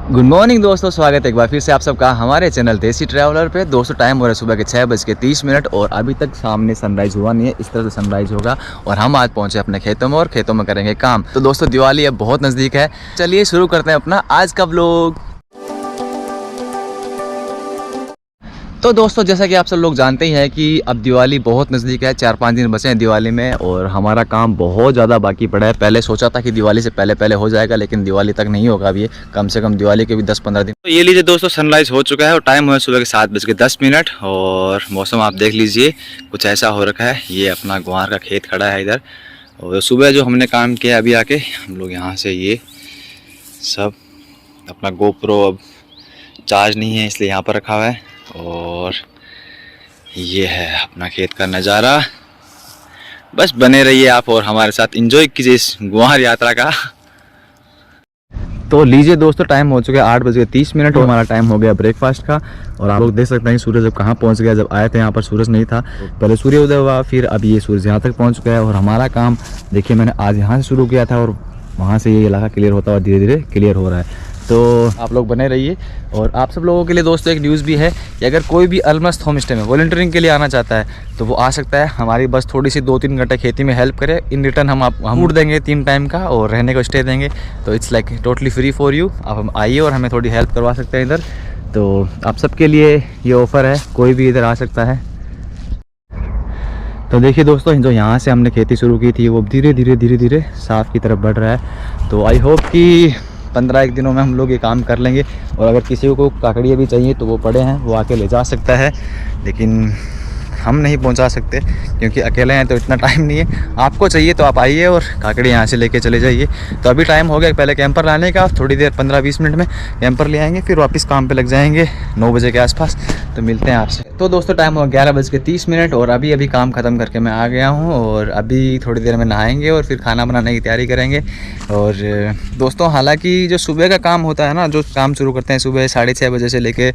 Good morning दोस्तों, स्वागत है एक बार फिर से आप सबका हमारे चैनल देसी ट्रैवलर पे। दोस्तों टाइम हो रहा है सुबह के 6:30 और अभी तक सामने सनराइज़ हुआ नहीं है। इस तरह से सनराइज़ होगा और हम आज पहुंचे अपने खेतों में और खेतों में करेंगे काम। तो दोस्तों दिवाली अब बहुत नज़दीक है, चलिए शुरू करते हैं अपना आज का व्लॉग। तो दोस्तों जैसा कि आप सब लोग जानते ही हैं कि अब दिवाली बहुत नज़दीक है, 4-5 दिन बचे हैं दिवाली में और हमारा काम बहुत ज़्यादा बाकी पड़ा है। पहले सोचा था कि दिवाली से पहले हो जाएगा, लेकिन दिवाली तक नहीं होगा अभी, कम से कम दिवाली के भी 10-15 दिन। तो ये लीजिए दोस्तों, सनराइज़ हो चुका है और टाइम हुआ सुबह के 7:10 और मौसम आप देख लीजिए कुछ ऐसा हो रखा है। ये अपना ग्वार का खेत खड़ा है इधर और सुबह जो हमने काम किया अभी आके हम लोग यहाँ से ये सब अपना गोप्रो अब चार्ज नहीं है इसलिए यहाँ पर रखा हुआ है और ये है अपना खेत का नज़ारा। बस बने रहिए आप और हमारे साथ एंजॉय कीजिए इस ग्वार यात्रा का। तो लीजिए दोस्तों, टाइम हो चुका है 8:30 और हमारा टाइम हो गया ब्रेकफास्ट का। और आप लोग देख सकते हैं सूरज अब कहाँ पहुँच गया। जब आए थे यहाँ पर सूरज नहीं था, पहले सूर्य उदय हुआ, फिर अब ये सूरज यहाँ तक पहुँच गया है। और हमारा काम देखिए मैंने आज यहाँ से शुरू किया था और वहाँ से ये इलाका क्लियर होता हुआ धीरे धीरे क्लियर हो रहा है। तो आप लोग बने रहिए। और आप सब लोगों के लिए दोस्तों एक न्यूज़ भी है कि अगर कोई भी अलमस्त होम स्टे में वॉलंटियरिंग के लिए आना चाहता है तो वो आ सकता है। हमारी बस थोड़ी सी 2-3 घंटे खेती में हेल्प करे, इन रिटर्न हम फूड देंगे 3 टाइम का और रहने को स्टे देंगे। तो it's like totally free for you. आप हम आइए और हमें थोड़ी हेल्प करवा सकते हैं इधर। तो आप सबके लिए ये ऑफ़र है, कोई भी इधर आ सकता है। तो देखिए दोस्तों, जो यहाँ से हमने खेती शुरू की थी वो धीरे धीरे साफ़ की तरफ बढ़ रहा है। तो आई होप कि 15-1 दिनों में हम लोग ये काम कर लेंगे। और अगर किसी को काकड़ियाँ भी चाहिए तो वो पड़े हैं, वो आके ले जा सकता है, लेकिन हम नहीं पहुंचा सकते क्योंकि अकेले हैं तो इतना टाइम नहीं है। आपको चाहिए तो आप आइए और काकड़ी यहाँ से लेके चले जाइए। तो अभी टाइम हो गया पहले कैंपर लाने का, थोड़ी देर 15-20 मिनट में कैंपर ले आएंगे, फिर वापस काम पे लग जाएंगे 9 बजे के आसपास। तो मिलते हैं आपसे। तो दोस्तों टाइम हो 11:30 और अभी काम ख़त्म करके मैं आ गया हूँ और अभी थोड़ी देर में नहाएंगे और फिर खाना बनाने की तैयारी करेंगे। और दोस्तों हालांकि जो सुबह का काम होता है ना, जो काम शुरू करते हैं सुबह 6:30 बजे से लेके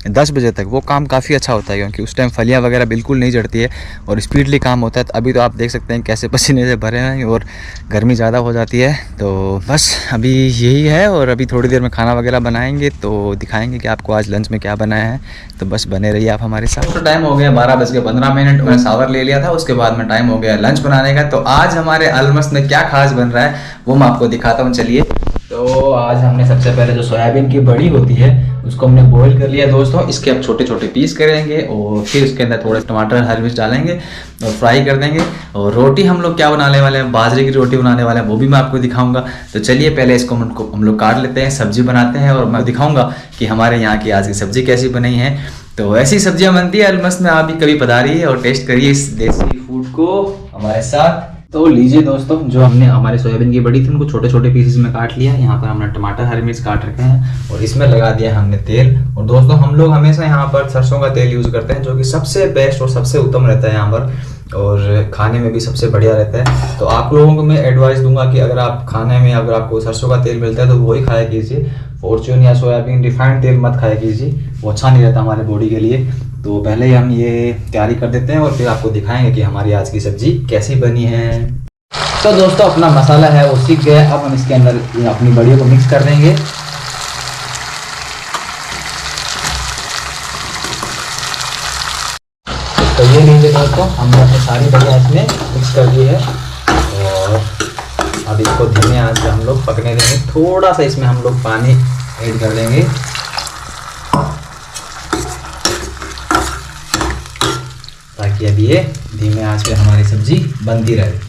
10 बजे तक, वो काम काफ़ी अच्छा होता है क्योंकि उस टाइम फलियाँ वगैरह बिल्कुल नहीं चढ़ती है और स्पीडली काम होता है। तो अभी तो आप देख सकते हैं कैसे पसीने से भरे हैं और गर्मी ज़्यादा हो जाती है। तो बस अभी यही है और अभी थोड़ी देर में खाना वगैरह बनाएंगे तो दिखाएंगे कि आपको आज लंच में क्या बनाया है। तो बस बने रहिए आप हमारे साथ। तो टाइम हो गया 12:15। मैंने शावर ले लिया था, उसके बाद में टाइम हो गया लंच बनाने का। तो आज हमारे अलमस्त में क्या खास बन रहा है वो मैं आपको दिखाता हूँ, चलिए। तो आज हमने सबसे पहले जो सोयाबीन की बड़ी होती है उसको हमने बॉईल कर लिया दोस्तों। इसके अब छोटे छोटे पीस करेंगे और फिर उसके अंदर थोड़े टमाटर हरी मिर्च डालेंगे और फ्राई कर देंगे। और रोटी हम लोग क्या बनाने वाले हैं, बाजरे की रोटी बनाने वाले हैं, वो भी मैं आपको दिखाऊंगा। तो चलिए पहले इसको हम लोग काट लेते हैं, सब्जी बनाते हैं और मैं दिखाऊंगा कि हमारे यहाँ की आज की सब्जी कैसी बनी है। तो ऐसी सब्जियाँ बनती है अलमस्त में, आप भी कभी पधारिए और टेस्ट करिए इस देसी फूड को हमारे साथ। तो लीजिए दोस्तों, जो हमने हमारे सोयाबीन की बड़ी थी उनको छोटे छोटे पीसेस में काट लिया। यहाँ पर हमने टमाटर हरी मिर्च काट रखे हैं और इसमें लगा दिया हमने तेल। और दोस्तों हम लोग हमेशा यहाँ पर सरसों का तेल यूज़ करते हैं जो कि सबसे बेस्ट और सबसे उत्तम रहता है यहाँ पर और खाने में भी सबसे बढ़िया रहता है। तो आप लोगों को मैं एडवाइस दूंगा कि अगर आप खाने में अगर आपको सरसों का तेल मिलता है तो वही खाया कीजिए। फॉर्च्यून या सोयाबीन रिफाइंड तेल मत खाया कीजिए, वो अच्छा नहीं रहता हमारे बॉडी के लिए। तो पहले ही हम ये तैयारी कर देते हैं और फिर आपको दिखाएंगे कि हमारी आज की सब्जी कैसी बनी है। तो दोस्तों अपना मसाला है वो सीख गया। अब हम इसके अंदर अपनी बड़ियों को मिक्स कर देंगे। तो ये लीजिए दोस्तों, हमने अपनी सारी बड़ियाँ इसमें मिक्स कर दी है और अब इसको धीमे आंच पे हम लोग पकने देंगे। थोड़ा सा इसमें हम लोग पानी ऐड कर देंगे ताकि अभी ये धीमे आंच पे हमारी सब्जी बनती रहे।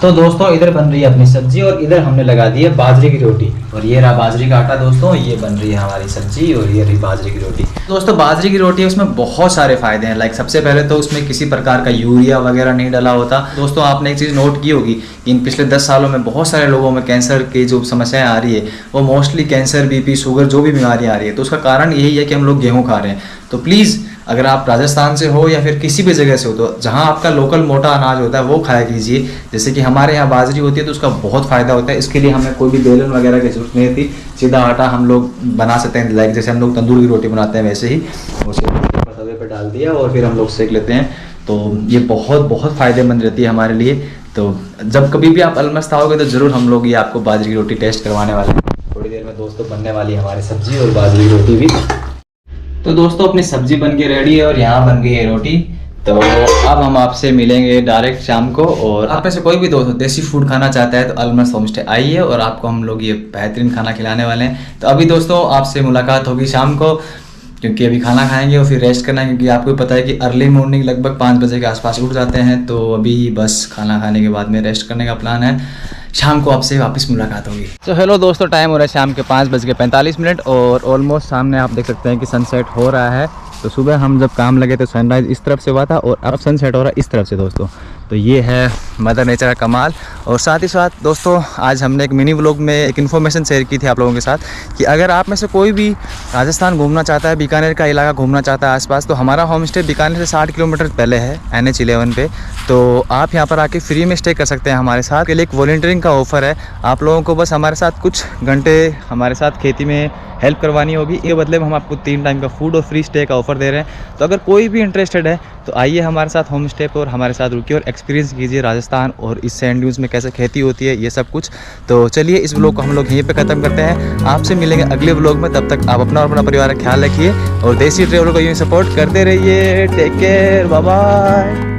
तो दोस्तों इधर बन रही है अपनी सब्जी और इधर हमने लगा दी है बाजरे की रोटी। और ये रहा बाजरे का आटा दोस्तों, ये बन रही है हमारी सब्जी और ये रही बाजरे की रोटी। दोस्तों बाजरे की रोटी है, उसमें बहुत सारे फायदे हैं। लाइक सबसे पहले तो उसमें किसी प्रकार का यूरिया वगैरह नहीं डला होता। दोस्तों आपने एक चीज़ नोट की होगी कि इन पिछले 10 सालों में बहुत सारे लोगों में कैंसर की जो समस्याएं आ रही है वो मोस्टली कैंसर, बीपी, शुगर, जो भी बीमारियाँ आ रही है तो उसका कारण यही है कि हम लोग गेहूँ खा रहे हैं। तो प्लीज़ अगर आप राजस्थान से हो या फिर किसी भी जगह से हो तो जहाँ आपका लोकल मोटा अनाज होता है वो खाया कीजिए। जैसे कि हमारे यहाँ बाजरी होती है तो उसका बहुत फ़ायदा होता है। इसके लिए हमें कोई भी बेलन वगैरह की जरूरत नहीं होती, सीधा आटा हम लोग बना सकते हैं। लाइक जैसे हम लोग तंदूर की रोटी बनाते हैं वैसे ही उसे तवे पे डाल दिया और फिर हम लोग सेक लेते हैं। तो ये बहुत फ़ायदेमंद रहती है हमारे लिए। तो जब कभी भी आप अलमस्त आओगे तो ज़रूर हम लोग ये आपको बाजरे की रोटी टेस्ट करवाने वाले हैं। थोड़ी देर में दोस्तों बनने वाली है हमारी सब्जी और बाजरी रोटी भी। तो दोस्तों अपनी सब्जी बन के रेडी है और यहाँ बन गई है रोटी। तो अब हम आपसे मिलेंगे डायरेक्ट शाम को। और आप में से कोई भी दोस्त देसी फूड खाना चाहता है तो अलमस्त होम स्टे आइए और आपको हम लोग ये बेहतरीन खाना खिलाने वाले हैं। तो अभी दोस्तों आपसे मुलाकात होगी शाम को, क्योंकि अभी खाना खाएंगे और फिर रेस्ट करना है, क्योंकि आपको पता है कि अर्ली मॉर्निंग लगभग 5 बजे के आसपास उठ जाते हैं। तो अभी बस खाना खाने के बाद में रेस्ट करने का प्लान है, शाम को आपसे वापस मुलाकात होगी। तो हेलो दोस्तों, टाइम हो रहा है शाम के 5:45 और ऑलमोस्ट सामने आप देख सकते हैं कि सनसेट हो रहा है। तो सुबह हम जब काम लगे तो सनराइज़ इस तरफ से हुआ था और अब सनसेट हो रहा है इस तरफ से दोस्तों। तो ये है मदर नेचर का कमाल। और साथ ही साथ दोस्तों आज हमने एक मिनी व्लॉग में एक इन्फॉर्मेशन शेयर की थी आप लोगों के साथ कि अगर आप में से कोई भी राजस्थान घूमना चाहता है, बीकानेर का इलाका घूमना चाहता है आसपास, तो हमारा होम स्टे बीकानेर से 60 किलोमीटर पहले है NH11 पे। तो आप यहाँ पर आके फ्री में स्टे कर सकते हैं हमारे साथ। के लिए एक वॉलंटियरिंग का ऑफ़र है, आप लोगों को बस हमारे साथ कुछ घंटे हमारे साथ खेती में हेल्प करवानी होगी। ये बदले में हम आपको 3 टाइम का फूड और फ्री स्टे का ऑफ़र दे रहे हैं। तो अगर कोई भी इंटरेस्टेड है तो आइए हमारे साथ होम स्टे पर और हमारे साथ रुकिए और एक्सपीरियंस कीजिए राजस्थान और इस सैंड ड्यून्स में कैसे खेती होती है, ये सब कुछ। तो चलिए इस व्लॉग को हम लोग यहीं पे ख़त्म करते हैं। आपसे मिलेंगे अगले व्लॉग में, तब तक आप अपना और अपना परिवार का ख्याल रखिए और देसी ट्रेवल को यूँ सपोर्ट करते रहिए। Take care, bye bye.